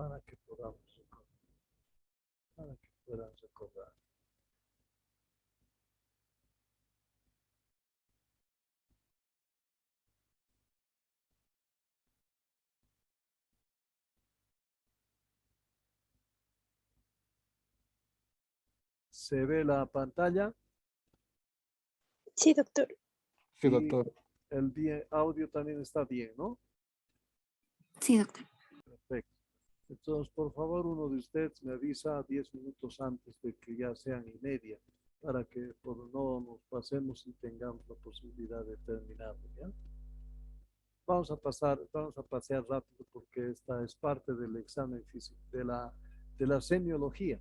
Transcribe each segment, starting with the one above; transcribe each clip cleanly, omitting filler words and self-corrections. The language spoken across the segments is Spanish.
para que podamos recordar, para que puedan recordar. Se ve la pantalla Sí, doctor. Sí, y doctor. el audio también está bien, ¿no? Sí, doctor. Perfecto. Entonces, por favor, uno de ustedes me avisa 10 minutos antes de que ya sean y media, para que no nos pasemos y tengamos la posibilidad de terminarlo, ¿ya? Vamos a pasear rápido porque esta es parte del examen físico, de la semiología.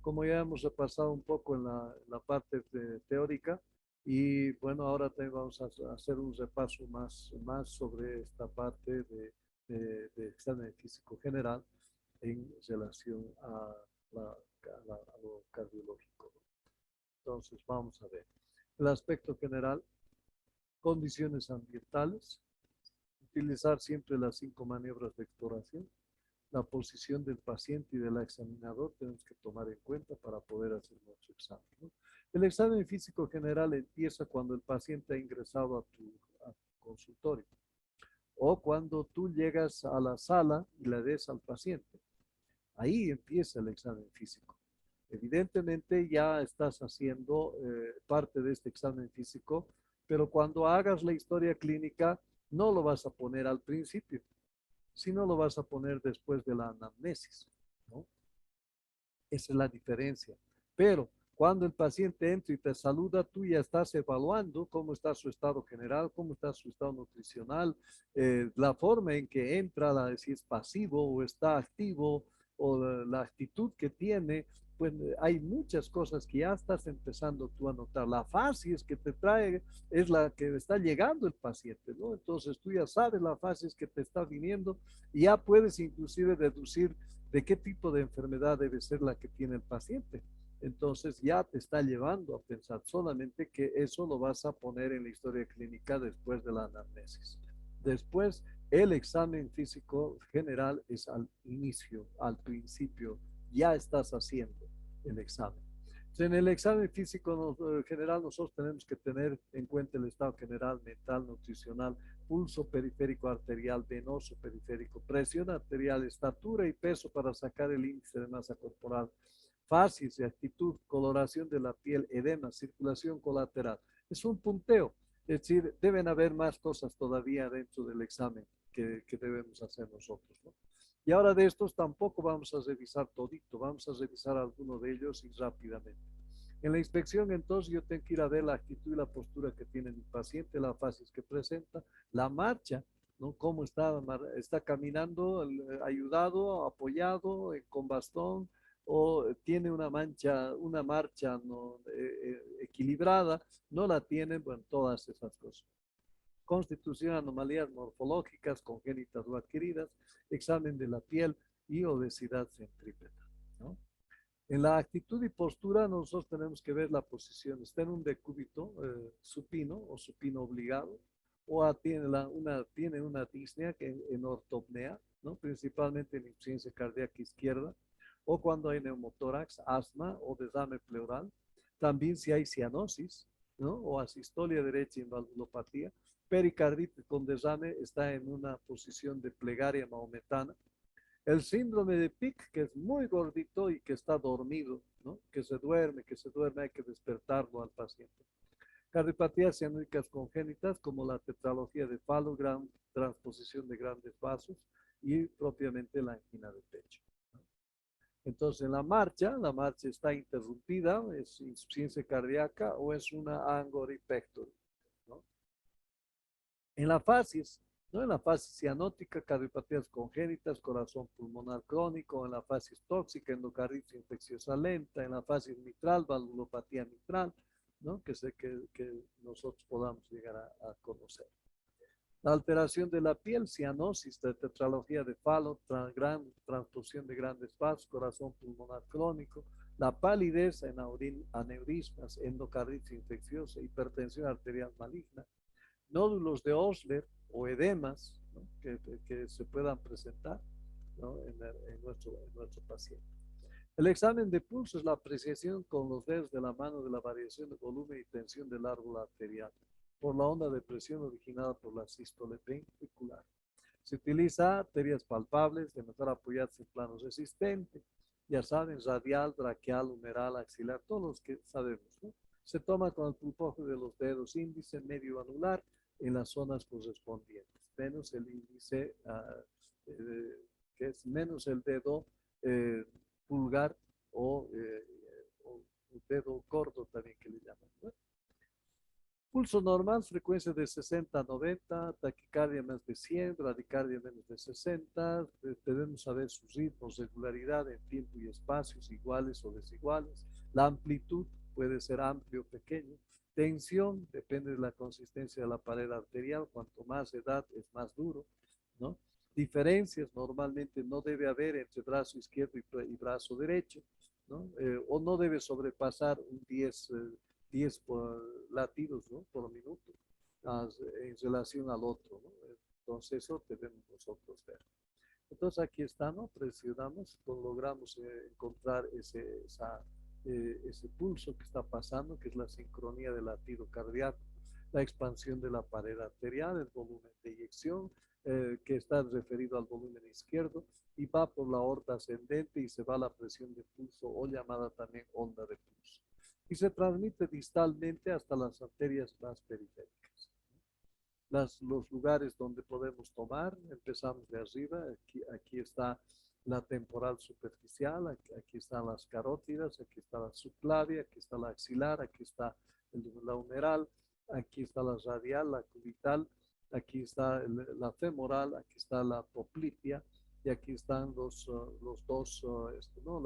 Como ya hemos repasado un poco en la parte teórica, y bueno, ahora también vamos a hacer un repaso más sobre esta parte de examen físico general en relación a lo cardiológico. Entonces, vamos a ver. El aspecto general, condiciones ambientales, utilizar siempre las 5 maniobras de exploración, la posición del paciente y del examinador tenemos que tomar en cuenta para poder hacer nuestro examen, ¿no? El examen físico general empieza cuando el paciente ha ingresado a tu consultorio o cuando tú llegas a la sala y le des al paciente. Ahí empieza el examen físico. Evidentemente ya estás haciendo parte de este examen físico, pero cuando hagas la historia clínica no lo vas a poner al principio, sino lo vas a poner después de la anamnesis, ¿no? Esa es la diferencia. Pero cuando el paciente entra y te saluda, tú ya estás evaluando cómo está su estado general, cómo está su estado nutricional, la forma en que entra, si es pasivo o está activo, o la actitud que tiene. Pues hay muchas cosas que ya estás empezando tú a notar. La fases que te trae es la que está llegando el paciente, ¿no? Entonces tú ya sabes la fases que te está viniendo y ya puedes inclusive deducir de qué tipo de enfermedad debe ser la que tiene el paciente. Entonces ya te está llevando a pensar solamente que eso lo vas a poner en la historia clínica después de la anamnesis. Después, el examen físico general es al inicio, al principio, ya estás haciendo el examen. Entonces, en el examen físico general nosotros tenemos que tener en cuenta el estado general, mental, nutricional, pulso periférico arterial, venoso periférico, presión arterial, estatura y peso para sacar el índice de masa corporal, fases de actitud, coloración de la piel, edema, circulación colateral. Es un punteo, es decir, deben haber más cosas todavía dentro del examen que debemos hacer nosotros, ¿no? Y ahora de estos tampoco vamos a revisar todito, vamos a revisar alguno de ellos y rápidamente. En la inspección, entonces, yo tengo que ir a ver la actitud y la postura que tiene mi paciente, las fases que presenta, la marcha, ¿no? Cómo está caminando, ayudado, apoyado, con bastón, o tiene una marcha ¿no? Equilibrada, no la tiene, bueno, todas esas cosas. Constitución, anomalías morfológicas, congénitas o adquiridas, examen de la piel y obesidad centrípeta, ¿no? En la actitud y postura nosotros tenemos que ver la posición. Está en un decúbito supino o supino obligado, o tiene una disnea en ortopnea, ¿no? Principalmente en insuficiencia cardíaca izquierda, o cuando hay neumotórax, asma o desame pleural. También si hay cianosis, ¿no? O asistolia derecha y valvulopatía. Pericarditis con desame está en una posición de plegaria maometana. El síndrome de Pick, que es muy gordito y que está dormido, ¿no? Que se duerme, hay que despertarlo al paciente. Cardiopatías cianúricas congénitas, como la tetralogía de Fallot, gran transposición de grandes vasos y propiamente la angina de pecho, ¿no? Entonces, en la marcha está interrumpida, es insuficiencia cardíaca o es una angori pectoris, ¿no? En la fases, ¿no? En la fase cianótica, cardiopatías congénitas, corazón pulmonar crónico, en la fase tóxica, endocarditis infecciosa lenta, en la fase mitral, valvulopatía mitral, ¿no? Que nosotros podamos llegar a conocer. La alteración de la piel, cianosis, tetralogía de Fallot, gran transfusión de grandes vasos, corazón pulmonar crónico, la palidez en aneurismas, endocarditis infecciosa, hipertensión arterial maligna, nódulos de Osler o edemas, ¿no? que se puedan presentar, ¿no? En nuestro paciente. El examen de pulso es la apreciación con los dedos de la mano de la variación de volumen y tensión del árbol arterial por la onda de presión originada por la sístole ventricular. Se utiliza arterias palpables de mejor apoyadas en planos resistentes, ya saben, radial, braquial, humeral, axilar, todos los que sabemos, ¿no? Se toma con el pulpoje de los dedos índice, medio anular en las zonas correspondientes, menos el índice, que es menos el dedo pulgar o dedo gordo también que le llaman, ¿no? Pulso normal, frecuencia de 60 a 90, taquicardia más de 100, bradicardia menos de 60. Debemos saber sus ritmos, regularidad en tiempo y espacios iguales o desiguales. La amplitud puede ser amplio o pequeño. Tensión depende de la consistencia de la pared arterial. Cuanto más edad es más duro, ¿no? Diferencias normalmente no debe haber entre brazo izquierdo y brazo derecho, ¿no? O no debe sobrepasar un 10 latidos, ¿no? Por minuto en relación al otro, ¿no? Entonces eso debemos nosotros ver. Entonces aquí está, ¿no? Presionamos, logramos encontrar ese pulso que está pasando, que es la sincronía del latido cardíaco, la expansión de la pared arterial, el volumen de eyección, que está referido al volumen izquierdo, y va por la aorta ascendente y se va a la presión de pulso o llamada también onda de pulso. Y se transmite distalmente hasta las arterias más periféricas. Los lugares donde podemos tomar, empezamos de arriba, aquí está la temporal superficial, aquí están las carótidas, aquí está la subclavia, aquí está la axilar, aquí está la humeral, aquí está la radial, la cubital, aquí está la femoral, aquí está la poplitea, y aquí están los dos, ¿no?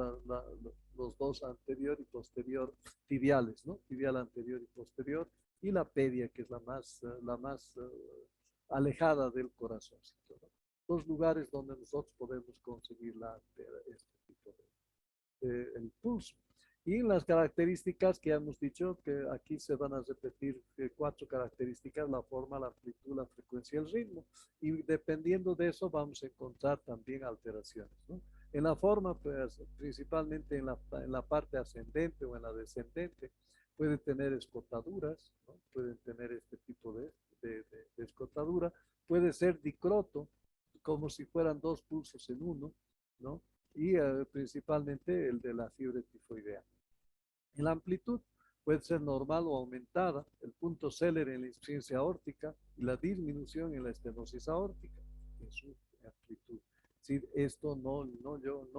Los dos anterior y posterior tibiales, ¿no? Tibial anterior y posterior, y la pedia, que es la más alejada del corazón, ¿no? Los lugares donde nosotros podemos conseguir este tipo de el pulso. Y las características que hemos dicho, que aquí se van a repetir 4 características: la forma, la amplitud, la frecuencia y el ritmo. Y dependiendo de eso vamos a encontrar también alteraciones, ¿no? En la forma, pues, principalmente en la parte ascendente o en la descendente, puede tener escotaduras, ¿no? Pueden tener este tipo de escotadura. Puede ser dicroto, como si fueran 2 pulsos en uno, ¿no? Y principalmente el de la fiebre tifoidea. En la amplitud puede ser normal o aumentada, el punto Seller en la insuficiencia aórtica y la disminución en la estenosis aórtica en su amplitud. Si esto no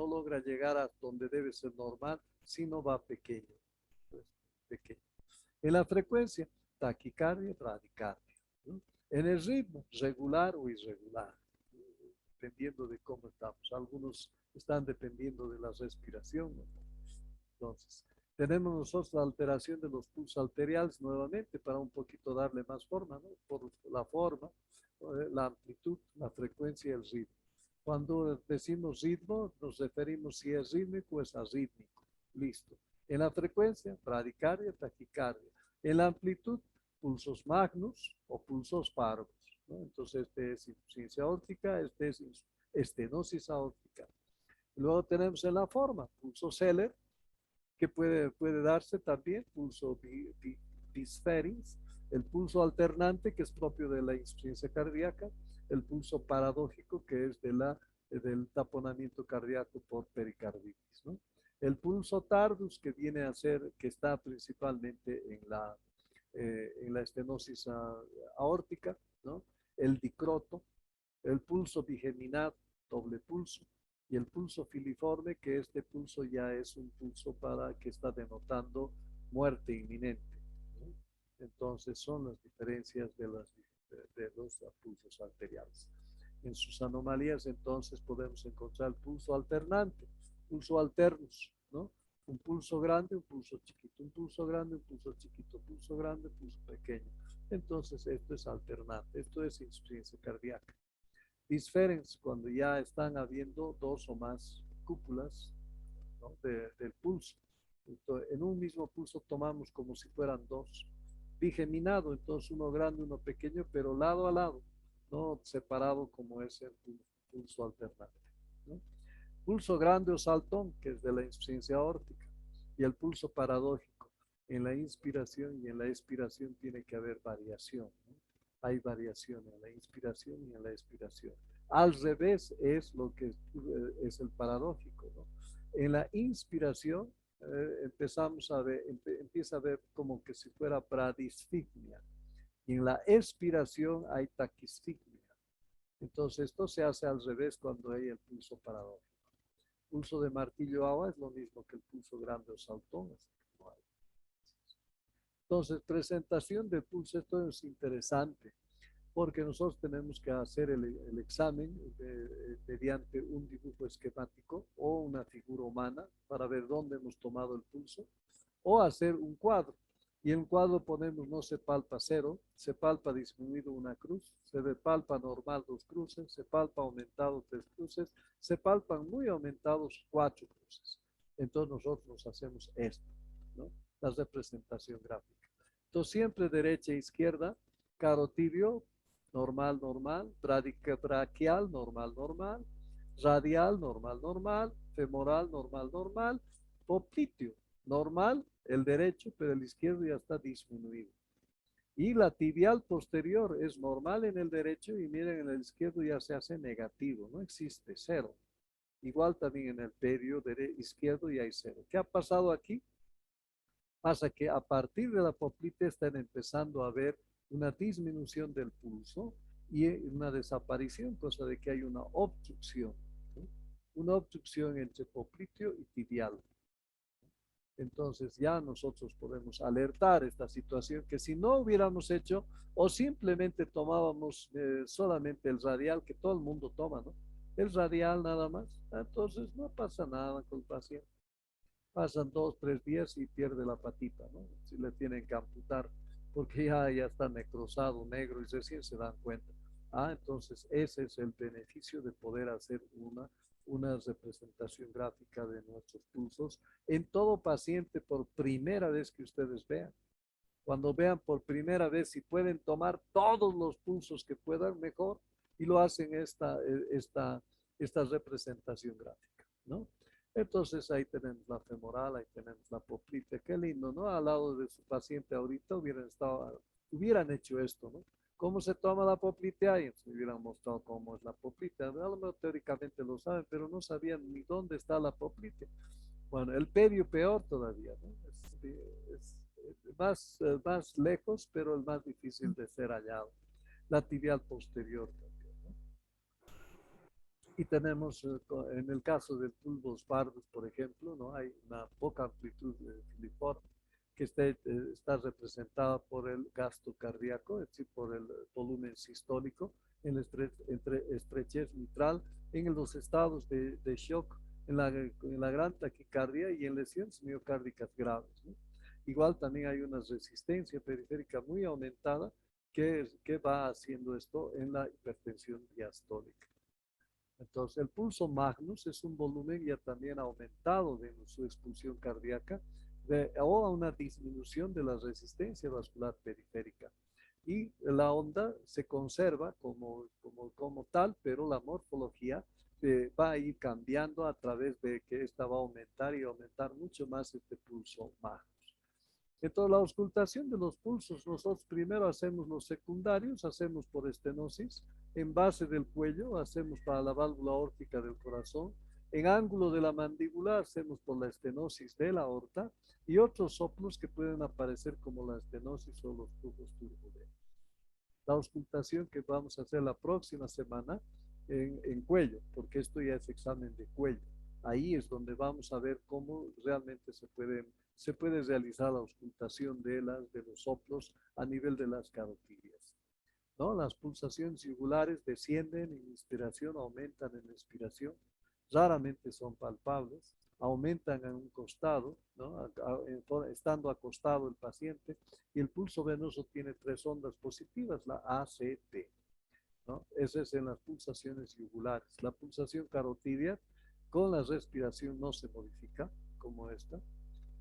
logra llegar a donde debe ser normal, si no va pequeño, pues, pequeño. En la frecuencia, taquicardia, bradicardia, ¿no? En el ritmo, regular o irregular, dependiendo de cómo estamos. Algunos están dependiendo de la respiración, ¿no? Entonces, tenemos nosotros la alteración de los pulsos arteriales nuevamente para un poquito darle más forma, ¿no? Por la forma, la amplitud, la frecuencia y el ritmo. Cuando decimos ritmo, nos referimos si es rítmico o es arrítmico. Listo. En la frecuencia, bradicardia, taquicardia. En la amplitud, pulsos magnus o pulsos parvos, ¿no? Entonces, este es insuficiencia aórtica, este es estenosis aórtica. Luego tenemos en la forma, pulso Seller, que puede darse también, pulso bispherings, el pulso alternante, que es propio de la insuficiencia cardíaca, el pulso paradójico, que es del taponamiento cardíaco por pericarditis, ¿no? El pulso tardus, que viene a ser, que está principalmente en la estenosis aórtica, ¿no? El dicroto, el pulso bigeminal, doble pulso, y el pulso filiforme, que este pulso ya es un pulso que está denotando muerte inminente, ¿no? Entonces son las diferencias de los pulsos arteriales. En sus anomalías, entonces, podemos encontrar el pulso alternante, pulso alternus, ¿no? Un pulso grande, un pulso chiquito, un pulso grande, un pulso chiquito, pulso grande, pulso pequeño. Entonces, esto es alternante, esto es insuficiencia cardíaca. Disferens, cuando ya están habiendo 2 o más cúpulas, ¿no? del pulso. Entonces, en un mismo pulso tomamos como si fueran 2. Bigeminado, entonces uno grande, uno pequeño, pero lado a lado, no separado como es el pulso alternante. ¿no? Pulso grande o saltón, que es de la insuficiencia aórtica, y el pulso paradójico. En la inspiración y en la expiración tiene que haber variación, ¿no? Hay variación en la inspiración y en la expiración. Al revés es lo que es el paradójico, ¿no? En la inspiración empezamos a ver, empieza a ver como que si fuera bradisfigmia. Y en la expiración hay taquisfigmia. Entonces esto se hace al revés cuando hay el pulso paradójico. Pulso de martillo agua es lo mismo que el pulso grande o saltón. Entonces, presentación de pulso, esto es interesante, porque nosotros tenemos que hacer el examen mediante un dibujo esquemático o una figura humana para ver dónde hemos tomado el pulso, o hacer un cuadro. Y en el cuadro ponemos no se palpa 0, se palpa disminuido una cruz, se palpa normal 2 cruces, se palpa aumentado 3 cruces, se palpan muy aumentados 4 cruces. Entonces nosotros hacemos esto, ¿no? La representación gráfica. Entonces siempre derecha e izquierda, carotidio, normal, normal, braquial, normal, normal, radial, normal, normal, femoral, normal, normal, popliteo, normal, el derecho, pero el izquierdo ya está disminuido. Y la tibial posterior es normal en el derecho y miren en el izquierdo ya se hace negativo, no existe, 0. Igual también en el perio izquierdo ya hay 0. ¿Qué ha pasado aquí? Pasa que a partir de la poplite están empezando a ver una disminución del pulso y una desaparición, cosa de que hay una obstrucción, ¿no? Una obstrucción entre popliteo y tibial. Entonces ya nosotros podemos alertar esta situación que si no hubiéramos hecho o simplemente tomábamos solamente el radial que todo el mundo toma, ¿no? El radial nada más, entonces no pasa nada con el paciente. Pasan 2, 3 días y pierde la patita, ¿no? Si le tienen que amputar porque ya está necrosado, negro y recién se dan cuenta. Entonces ese es el beneficio de poder hacer una representación gráfica de nuestros pulsos en todo paciente por primera vez que ustedes vean. Cuando vean por primera vez, si pueden tomar todos los pulsos que puedan, mejor, y lo hacen esta representación gráfica, ¿no? Entonces ahí tenemos la femoral, ahí tenemos la poplite, qué lindo, ¿no? Al lado de su paciente ahorita hubieran hecho esto, ¿no? ¿Cómo se toma la poplite? Ahí se hubieran mostrado cómo es la poplite. A lo mejor teóricamente lo saben, pero no sabían ni dónde está la poplite. Bueno, el perio peor todavía, ¿no? Más lejos, pero el más difícil de ser hallado. La tibial posterior también, ¿no? Y tenemos, en el caso del bulbos pardos, por ejemplo, ¿no? Hay una poca amplitud filiforme que está representada por el gasto cardíaco, es decir, por el volumen sistólico, en la estrechez mitral, en los estados de shock, en la gran taquicardia y en lesiones miocárdicas graves, ¿no? Igual también hay una resistencia periférica muy aumentada que va haciendo esto en la hipertensión diastólica. Entonces, el pulso magnus es un volumen ya también aumentado de su expulsión cardíaca o a una disminución de la resistencia vascular periférica. Y la onda se conserva como tal, pero la morfología va a ir cambiando a través de que esta va a aumentar y aumentar mucho más este pulso magnus. Entonces, la auscultación de los pulsos, nosotros primero hacemos los secundarios, hacemos por estenosis, en base del cuello, hacemos para la válvula aórtica del corazón, en ángulo de la mandíbula, hacemos por la estenosis de la aorta, y otros soplos que pueden aparecer como la estenosis o los flujos turbulentos. La auscultación que vamos a hacer la próxima semana en cuello, porque esto ya es examen de cuello. Ahí es donde vamos a ver cómo realmente se puede realizar la auscultación de los soplos a nivel de las carotidias, ¿no? Las pulsaciones yugulares descienden en inspiración, aumentan en expiración, raramente son palpables, aumentan en un costado, ¿no? Estando acostado el paciente, y el pulso venoso tiene 3 ondas positivas, la ACT, ¿no? Eso es en las pulsaciones yugulares. La pulsación carotidia con la respiración no se modifica, como esta,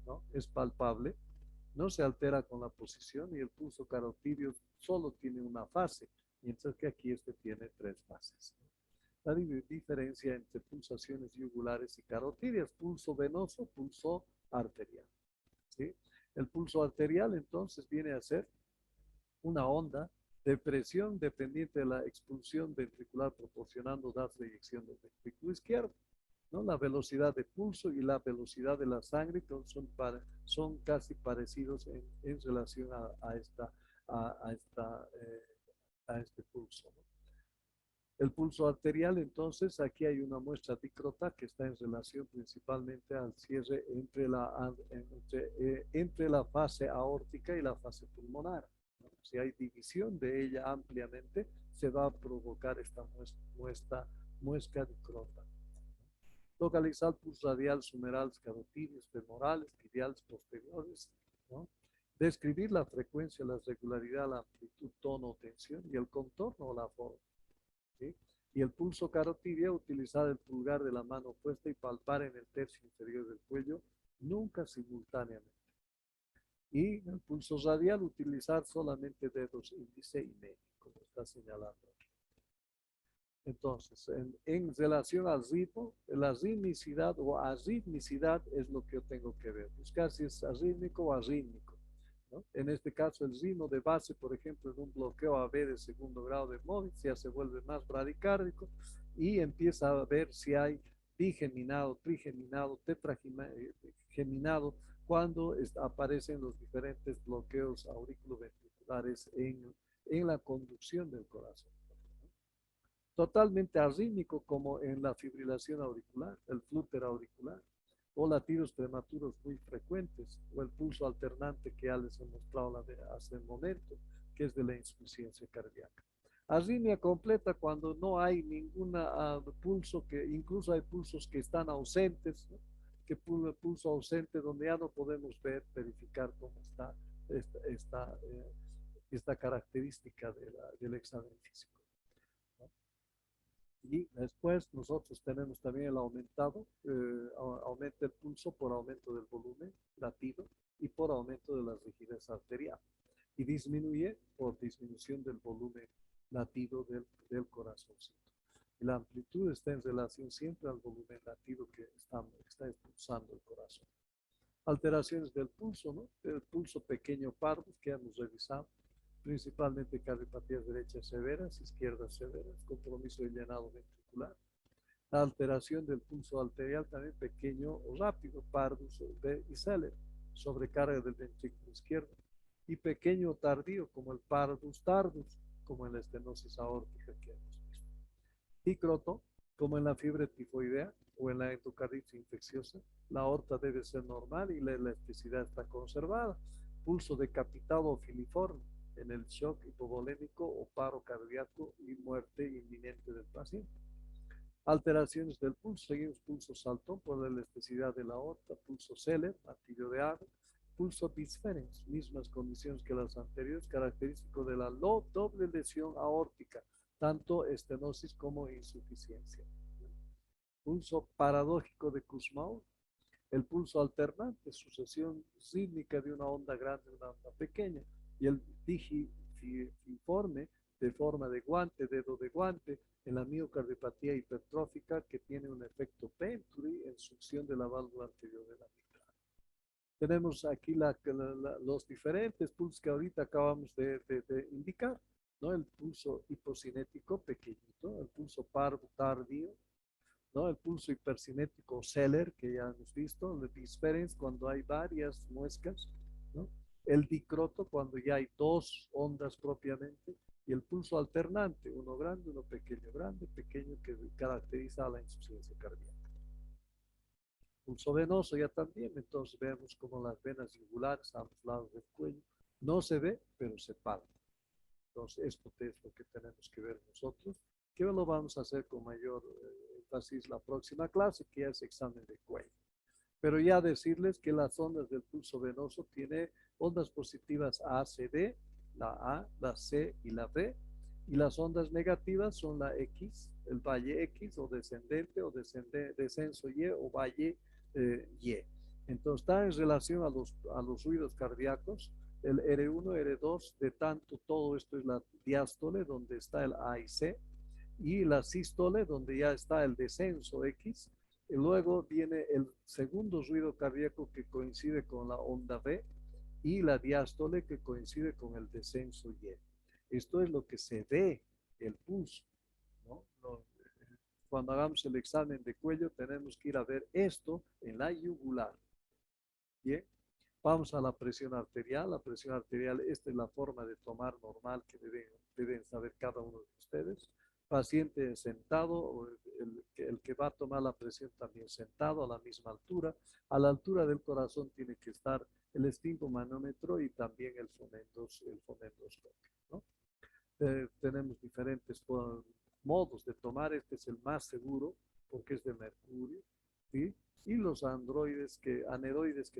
¿no? Es palpable, no se altera con la posición y el pulso carotidio solo tiene una fase, mientras que aquí este tiene 3 fases. la diferencia entre pulsaciones yugulares y carotídeas, pulso venoso, pulso arterial. ¿Sí? El pulso arterial entonces viene a ser una onda de presión dependiente de la expulsión ventricular proporcionando la proyección del ventrículo izquierdo. ¿No? La velocidad de pulso y la velocidad de la sangre son casi parecidos en relación a este pulso, ¿no? El pulso arterial, entonces, aquí hay una muestra dícrota que está en relación principalmente al cierre entre la fase aórtica y la fase pulmonar, ¿no? Si hay división de ella ampliamente, se va a provocar esta muesca dícrota. Localizar pulso radial, sumerales, carotídeos, femorales, tibiales, posteriores, ¿no? Describir la frecuencia, la regularidad, la amplitud, tono o tensión y el contorno o la forma. ¿Sí? Y el pulso carotídeo, utilizar el pulgar de la mano opuesta y palpar en el tercio inferior del cuello, nunca simultáneamente. Y el pulso radial, utilizar solamente dedos índice y medio, como está señalando aquí. Entonces, en relación al ritmo, la ritmicidad o arritmicidad es lo que yo tengo que ver. Buscar si es arrítmico o arrítmico, ¿no? En este caso, el ritmo de base, por ejemplo, en un bloqueo AB de segundo grado de Moritz, ya se vuelve más bradicárdico y empieza a ver si hay bigeminado, trigeminado, tetrageminado, cuando aparecen los diferentes bloqueos auriculoventriculares en la conducción del corazón. Totalmente arrítmico como en la fibrilación auricular, el flúter auricular, o latidos prematuros muy frecuentes, o el pulso alternante que ya les he mostrado hace un momento, que es de la insuficiencia cardíaca. Arritmia completa cuando no hay ninguna pulso, que incluso hay pulsos que están ausentes, ¿no? Que pulso ausente donde ya no podemos verificar cómo está esta característica del examen físico. Y después nosotros tenemos también el aumentado, aumenta el pulso por aumento del volumen latido y por aumento de la rigidez arterial. Y disminuye por disminución del volumen latido del corazoncito. Y la amplitud está en relación siempre al volumen latido que está expulsando el corazón. Alteraciones del pulso, ¿no? El pulso pequeño pardo que hemos revisado, principalmente cardiopatías derechas severas, izquierdas severas, compromiso de llenado ventricular. La alteración del pulso arterial también pequeño o rápido, pardus y celer, sobrecarga del ventrículo izquierdo. Y pequeño o tardío, como el pardus tardus, como en la estenosis aórtica que hemos visto. Dícroto, como en la fiebre tifoidea o en la endocarditis infecciosa, la aorta debe ser normal y la elasticidad está conservada. Pulso decapitado o filiforme, en el shock hipovolémico o paro cardíaco y muerte inminente del paciente. Alteraciones del pulso, seguimos pulso saltón por la elasticidad de la aorta, pulso celer, martillo de agua, pulso disferens, mismas condiciones que las anteriores, característico de la doble lesión aórtica, tanto estenosis como insuficiencia. Pulso paradójico de Kussmaul, el pulso alternante, sucesión rítmica de una onda grande y una onda pequeña, y el digiforme de forma de guante, dedo de guante, en la miocardiopatía hipertrófica que tiene un efecto Venturi en succión de la válvula anterior de la mitral. Tenemos aquí los diferentes pulsos que ahorita acabamos de indicar, ¿no? El pulso hipocinético pequeñito, el pulso parvo tardío, ¿no? El pulso hipercinético Celer, que ya hemos visto, el disferens cuando hay varias muescas, ¿no? El dicroto cuando ya hay dos ondas propiamente, y el pulso alternante, uno grande, uno pequeño, grande, pequeño, que caracteriza a la insuficiencia cardíaca. Pulso venoso ya también, entonces vemos como las venas yugulares a ambos lados del cuello no se ve, pero se palpa. Entonces esto es lo que tenemos que ver nosotros, que lo vamos a hacer con mayor énfasis la próxima clase, que es examen de cuello. Pero ya decirles que las ondas del pulso venoso tiene ondas positivas ACD, la A, la C y la B, y las ondas negativas son la X, el valle X o descendente o descenso Y o valle Y. Entonces está en relación a los ruidos cardíacos, el R1, R2, de tanto todo esto es la diástole donde está el A y C, y la sístole, donde ya está el descenso X, y luego viene el segundo ruido cardíaco que coincide con la onda B, y la diástole que coincide con el descenso Y. Esto es lo que se ve el pulso, ¿no? Cuando hagamos el examen de cuello tenemos que ir a ver esto en la yugular. Bien, vamos a la presión arterial. La presión arterial, esta es la forma de tomar normal que deben saber cada uno de ustedes. Paciente sentado, el que va a tomar la presión también sentado a la misma altura. A la altura del corazón tiene que estar el esfingomanómetro y también el fonendoscopio, ¿no? Tenemos diferentes modos de tomar. Este es el más seguro porque es de mercurio, ¿sí? Y los aneroides que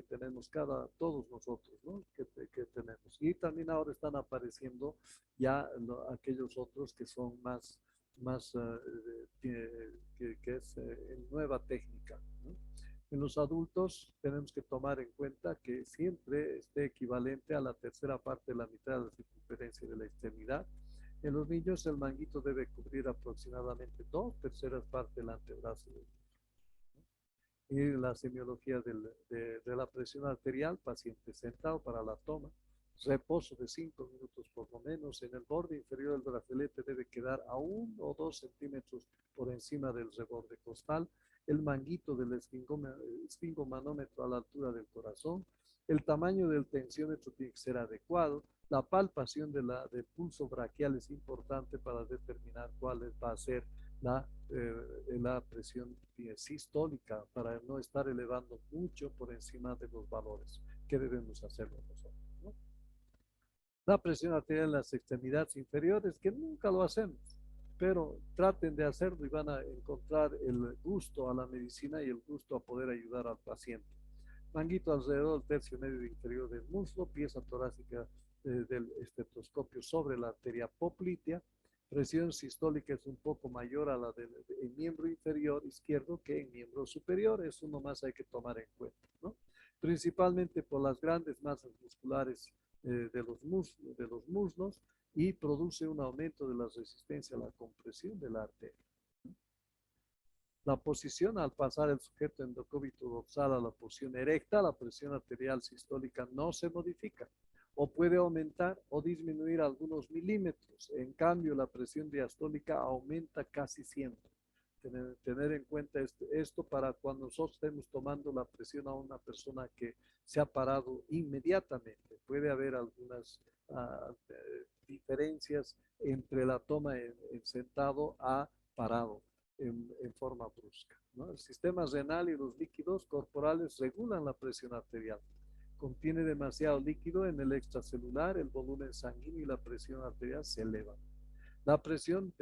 tenemos todos nosotros, ¿no? Que tenemos. Y también ahora están apareciendo ya aquellos otros que son más que es en nueva técnica, ¿no? En los adultos tenemos que tomar en cuenta que siempre esté equivalente a la tercera parte de la mitad de la circunferencia de la extremidad. En los niños el manguito debe cubrir aproximadamente 2/3 partes del antebrazo. Y la semiología de la presión arterial, paciente sentado para la toma, reposo de 5 minutos por lo menos. En el borde inferior del brazalete debe quedar a 1 o 2 centímetros por encima del reborde costal. El manguito del esfingomanómetro a la altura del corazón. El tamaño del tensiómetro tiene que ser adecuado. La palpación del pulso braquial es importante para determinar cuál va a ser la presión sistólica, para no estar elevando mucho por encima de los valores que debemos hacerlo nosotros, ¿no? La presión arterial en las extremidades inferiores, que nunca lo hacemos, pero traten de hacerlo y van a encontrar el gusto a la medicina y el gusto a poder ayudar al paciente. Manguito alrededor del tercio medio inferior del muslo, pieza torácica del estetoscopio sobre la arteria poplitea. Presión sistólica es un poco mayor a la del miembro inferior izquierdo que en miembro superior. Eso nomás hay que tomar en cuenta, ¿no? Principalmente por las grandes masas musculares de los muslos, y produce un aumento de la resistencia a la compresión de la arteria. La posición al pasar el sujeto endocúbito dorsal a la posición erecta, la presión arterial sistólica no se modifica, o puede aumentar o disminuir algunos milímetros. En cambio, la presión diastólica aumenta casi siempre. Tener en cuenta esto para cuando nosotros estemos tomando la presión a una persona que se ha parado inmediatamente. Puede haber algunas diferencias entre la toma en sentado a parado en forma brusca, ¿no? El sistema renal y los líquidos corporales regulan la presión arterial. Contiene demasiado líquido en el extracelular, el volumen sanguíneo y la presión arterial se elevan. La presión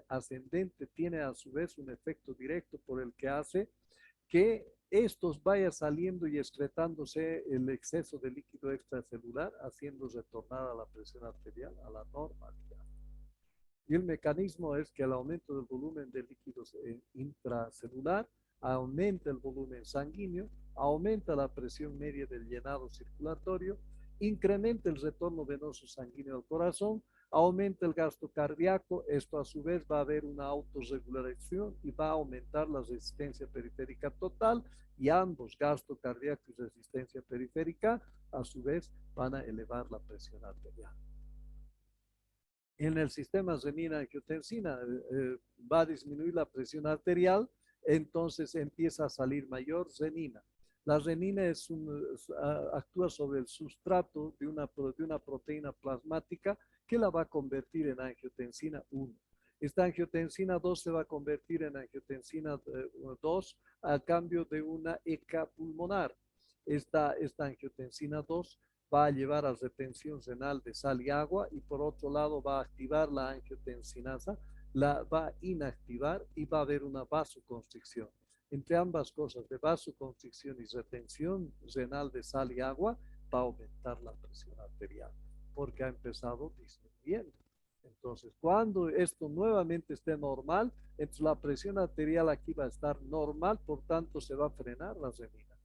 ascendente tiene a su vez un efecto directo por el que hace que estos vaya saliendo y excretándose el exceso de líquido extracelular, haciendo retornar a la presión arterial a la normalidad. Y el mecanismo es que el aumento del volumen de líquidos intracelular aumenta el volumen sanguíneo, aumenta la presión media del llenado circulatorio, incrementa el retorno venoso sanguíneo al corazón, aumenta el gasto cardíaco. Esto a su vez va a haber una autorregulación y va a aumentar la resistencia periférica total, y ambos, gasto cardíaco y resistencia periférica, a su vez van a elevar la presión arterial. En el sistema renina-angiotensina va a disminuir la presión arterial, entonces empieza a salir mayor renina. La renina actúa sobre el sustrato de una proteína plasmática que la va a convertir en angiotensina 1. Esta angiotensina 2 se va a convertir en angiotensina 2 a cambio de una ECA pulmonar. Esta angiotensina 2 va a llevar a retención renal de sal y agua, y por otro lado va a activar la angiotensinasa, la va a inactivar y va a haber una vasoconstricción. Entre ambas cosas, de vasoconstricción y retención renal de sal y agua, va a aumentar la presión arterial, porque ha empezado disminuyendo. Entonces, cuando esto nuevamente esté normal, entonces la presión arterial aquí va a estar normal, por tanto se va a frenar la renina.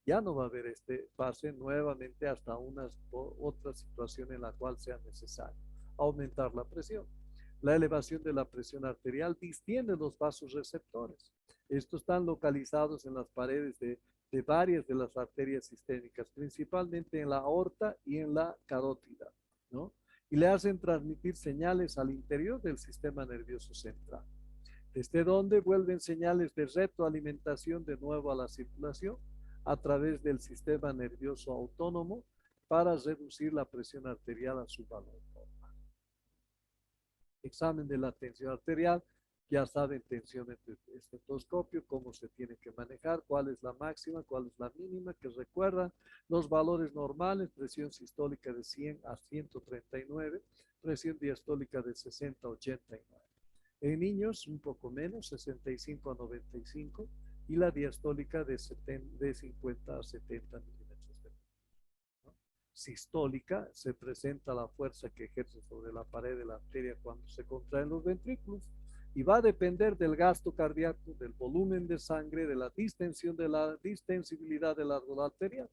Ya no va a haber este pase nuevamente hasta otra situación en la cual sea necesario aumentar la presión. La elevación de la presión arterial distiende los vasos receptores. Estos están localizados en las paredes de varias de las arterias sistémicas, principalmente en la aorta y en la carótida, ¿no? Y le hacen transmitir señales al interior del sistema nervioso central, desde donde vuelven señales de retroalimentación de nuevo a la circulación a través del sistema nervioso autónomo para reducir la presión arterial a su valor normal. Examen de la tensión arterial. Ya saben, tensión de estetoscopio, cómo se tiene que manejar, cuál es la máxima, cuál es la mínima, que recuerdan los valores normales, presión sistólica de 100 a 139, presión diastólica de 60 a 89. En niños, un poco menos, 65 a 95, y la diastólica de 50 a 70 milímetros de mercurio, ¿no? Sistólica, se presenta la fuerza que ejerce sobre la pared de la arteria cuando se contraen los ventrículos, y va a depender del gasto cardíaco, del volumen de sangre, de la distensión, de la distensibilidad del árbol arterial.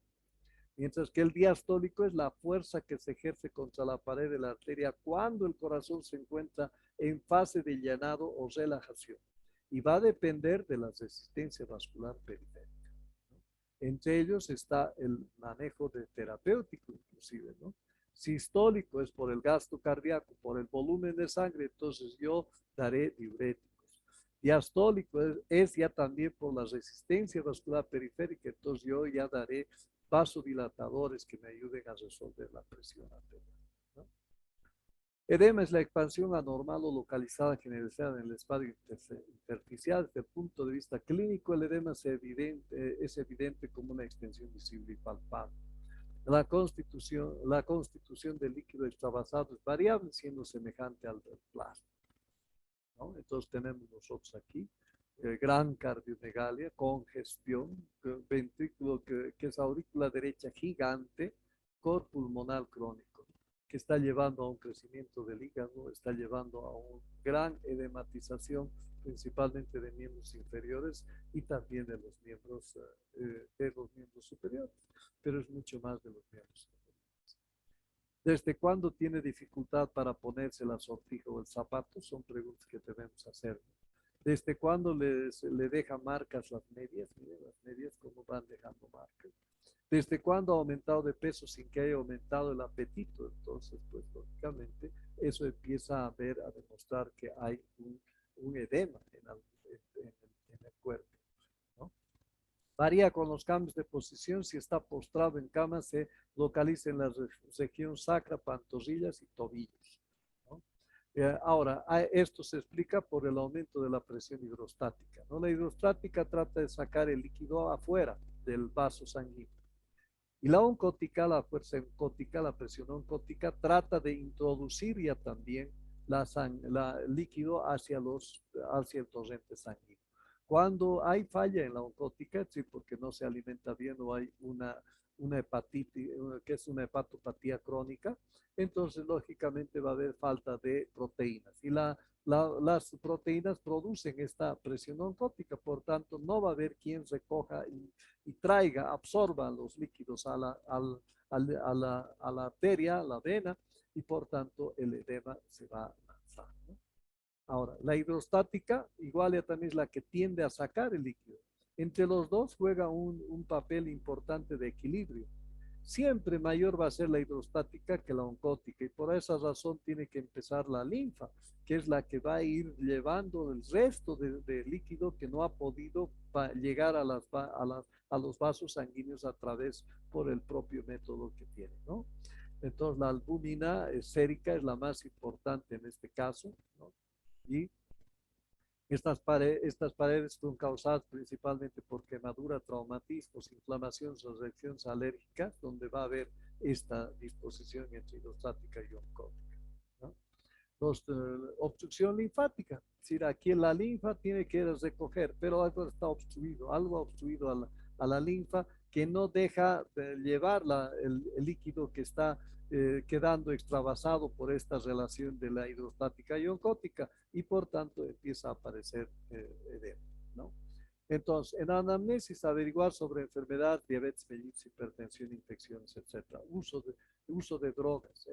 Mientras que el diastólico es la fuerza que se ejerce contra la pared de la arteria cuando el corazón se encuentra en fase de llenado o relajación, y va a depender de la resistencia vascular periférica, ¿no? Entre ellos está el manejo de terapéutico inclusive, ¿no? Sistólico es por el gasto cardíaco, por el volumen de sangre, entonces yo daré diuréticos. Diastólico es ya también por la resistencia vascular periférica, entonces yo ya daré vasodilatadores que me ayuden a resolver la presión arterial, ¿no? Edema es la expansión anormal o localizada generalizada en el espacio intersticial. Desde el punto de vista clínico, el edema es evidente como una extensión visible y palpable. La constitución del líquido extravasado es variable, siendo semejante al del plasma, ¿no? Entonces tenemos nosotros aquí gran cardiomegalia, congestión, ventrículo que es aurícula derecha gigante, cor pulmonar crónico, que está llevando a un crecimiento del hígado, está llevando a una gran edematización, principalmente de miembros inferiores y también de los miembros superiores, pero es mucho más de los miembros superiores. ¿Desde cuándo tiene dificultad para ponerse la sortija o el zapato? Son preguntas que debemos hacer. ¿Desde cuándo le deja marcas las medias? Miren las medias cómo van dejando marcas. ¿Desde cuándo ha aumentado de peso sin que haya aumentado el apetito? Entonces, pues lógicamente, eso empieza a demostrar que hay un edema en el cuerpo, ¿no? Varía con los cambios de posición. Si está postrado en cama, se localiza en la región sacra, pantorrillas y tobillos, ¿no? Ahora, esto se explica por el aumento de la presión hidrostática, ¿no? La hidrostática trata de sacar el líquido afuera del vaso sanguíneo. Y la oncótica, la fuerza oncótica, la presión oncótica, trata de introducir ya también el líquido hacia el torrente sanguíneo. Cuando hay falla en la oncótica, sí, porque no se alimenta bien o hay una hepatitis, que es una hepatopatía crónica, entonces lógicamente va a haber falta de proteínas. Y las proteínas producen esta presión oncótica, por tanto no va a haber quien recoja y traiga, absorba los líquidos a la arteria, a la vena, y por tanto el edema se va a lanzar, ¿no? Ahora, la hidrostática igual ya también es la que tiende a sacar el líquido. Entre los dos juega un papel importante de equilibrio. Siempre mayor va a ser la hidrostática que la oncótica, y por esa razón tiene que empezar la linfa, que es la que va a ir llevando el resto de líquido que no ha podido llegar a los vasos sanguíneos a través por el propio método que tiene, ¿no? Entonces la albúmina sérica es la más importante en este caso, ¿no? Y estas paredes son causadas principalmente por quemadura, traumatismos, inflamaciones o reacciones alérgicas, donde va a haber esta disposición entre hidrostática y oncótica, ¿no? Obstrucción linfática, es decir, aquí la linfa tiene que recoger, pero algo está obstruido, algo ha obstruido a la linfa que no deja llevar el líquido que está quedando extravasado por esta relación de la hidrostática y oncótica, y por tanto empieza a aparecer edema, ¿no? Entonces, en anamnesis, averiguar sobre enfermedad, diabetes mellitus, hipertensión, infecciones, etc. Uso de drogas,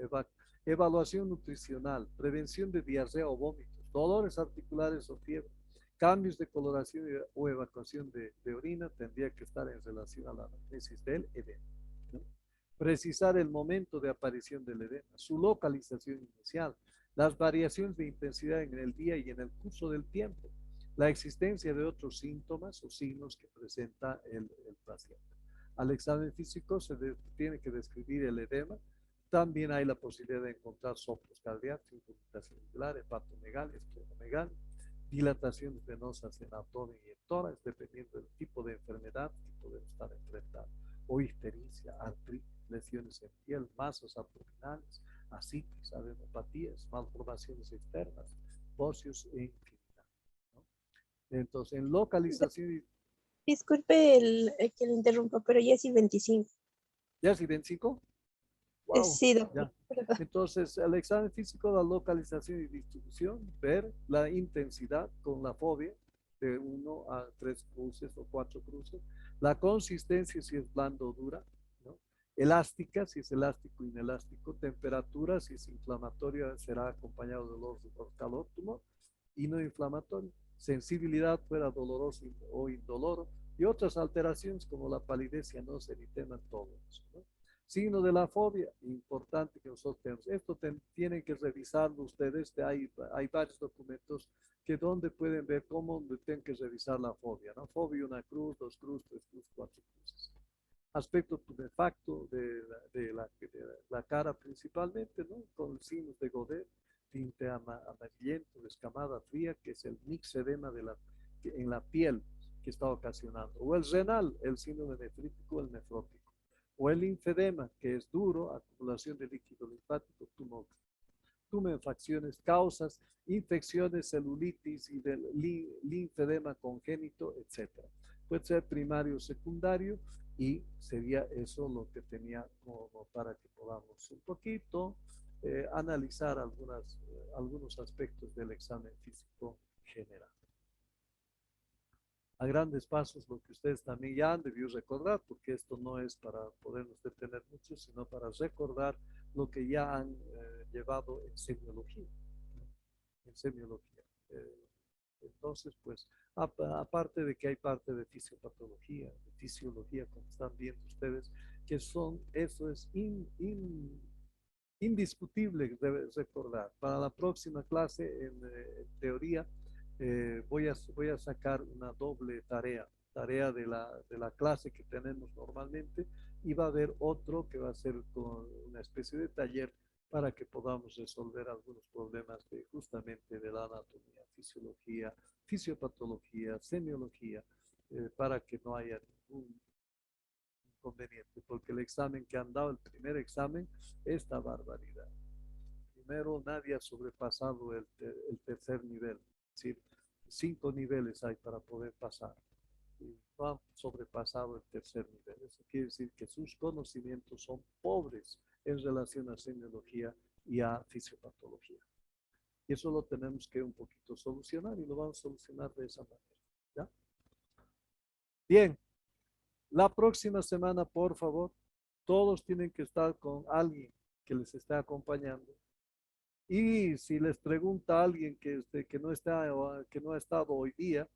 evaluación nutricional, prevención de diarrea o vómitos, dolores articulares o fiebre, cambios de coloración o evacuación de orina tendría que estar en relación a la anamnesis del edema, ¿no? Precisar el momento de aparición del edema, su localización inicial, las variaciones de intensidad en el día y en el curso del tiempo, la existencia de otros síntomas o signos que presenta el paciente. Al examen físico tiene que describir el edema. También hay la posibilidad de encontrar soplos cardíacos, instrumentación angular, hepatomegalia, esplenomegalia, dilataciones venosas en abdomen y en tórax, dependiendo del tipo de enfermedad que podemos estar enfrentando, o ictericia, artritis, lesiones en piel, masas abdominales, ascitis, adenopatías, malformaciones externas, óseos e infinidad, ¿no? Entonces, en localización... Disculpe que le interrumpa, pero ya es 25. ¿Ya es idéntico? Wow, Sí, doctor. ya. Entonces, el examen físico, la localización y distribución, ver la intensidad con la fobia de 1 a 3 cruces o 4 cruces, la consistencia si es blando o dura, ¿no? Elástica, si es elástico o inelástico, temperatura, si es inflamatoria, será acompañado de dolor, calor, tumor, y no inflamatorio, sensibilidad fuera doloroso o indoloro, y otras alteraciones como la palidez, cianosis, eritema, todo eso, ¿no? Signo de la fobia, importante que nosotros tenemos. Esto tienen que revisarlo ustedes. Hay varios documentos que donde pueden ver cómo tienen que revisar la fobia, ¿no? Fobia, 1 cruz, 2 cruz, 3 cruz, 4 cruces. Aspecto tumefacto de la cara principalmente, ¿no? Con signos de Godet, tinte amarillento, descamada fría, que es el mixedema en la piel que está ocasionando. O el renal, el síndrome nefrítico, el nefrótico. O el linfedema, que es duro, acumulación de líquido linfático, tumefacciones, causas, infecciones, celulitis y del linfedema congénito, etc. Puede ser primario o secundario y sería eso lo que tenía como para que podamos un poquito analizar algunos aspectos del examen físico general. A grandes pasos lo que ustedes también ya han debido recordar, porque esto no es para podernos detener mucho, sino para recordar lo que ya han llevado en semiología, ¿no? En semiología. Entonces, pues, aparte de que hay parte de fisiopatología, de fisiología, como están viendo ustedes, que eso es indiscutible de recordar. Para la próxima clase, en teoría, voy a sacar una doble tarea de la clase que tenemos normalmente, y va a haber otro que va a ser con una especie de taller para que podamos resolver algunos problemas justamente de la anatomía, fisiología, fisiopatología, semiología, para que no haya ningún inconveniente, porque el examen que han dado, el primer examen, esta barbaridad. Primero, nadie ha sobrepasado el tercer nivel, es decir, 5 niveles hay para poder pasar, y no han sobrepasado el tercer nivel. Eso quiere decir que sus conocimientos son pobres en relación a semiología y a fisiopatología. Y eso lo tenemos que un poquito solucionar, y lo vamos a solucionar de esa manera, ¿ya? Bien, la próxima semana, por favor, todos tienen que estar con alguien que les esté acompañando. Y si les pregunta a alguien que no ha estado hoy día,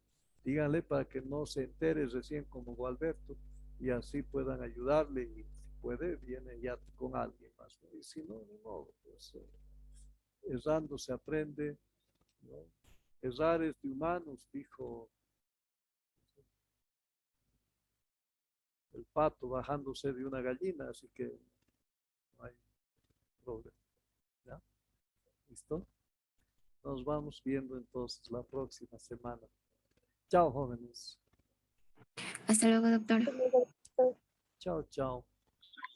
díganle para que no se entere recién como Gualberto, y así puedan ayudarle, y si puede, viene ya con alguien más, ¿no? Y si no, ni modo, pues errando se aprende, ¿no? Errar es de humanos, dijo el pato bajándose de una gallina, así que no hay problema, ¿ya? ¿Listo? Nos vamos viendo entonces la próxima semana. Chao, jóvenes. Hasta luego, doctor. Chao, chao.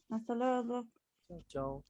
Hasta luego. Chao, chao.